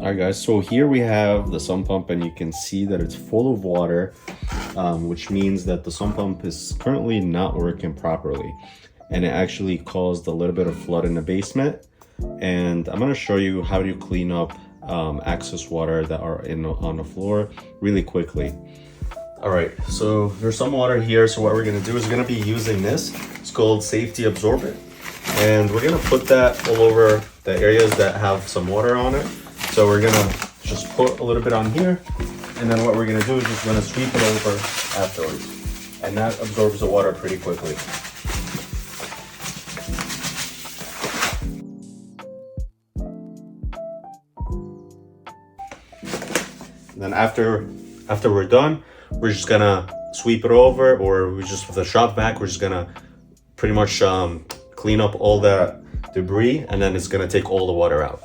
Alright guys, so here we have the sump pump and you can see that it's full of water, which means that the sump pump is currently not working properly. And it actually caused a little bit of flood in the basement. And I'm going to show you how to clean up excess water that are on the floor really quickly. Alright, so there's some water here, so what we're going to do is we're going to be using this. It's called Safety Absorbent. And we're going to put that all over the areas that have some water on it. So we're gonna just put a little bit on here, and then what we're gonna do is just gonna sweep it over afterwards. And that absorbs the water pretty quickly. And then after we're done, we're just gonna sweep it over, or we just with a shop vac, we're just gonna pretty much clean up all that debris, and then it's gonna take all the water out.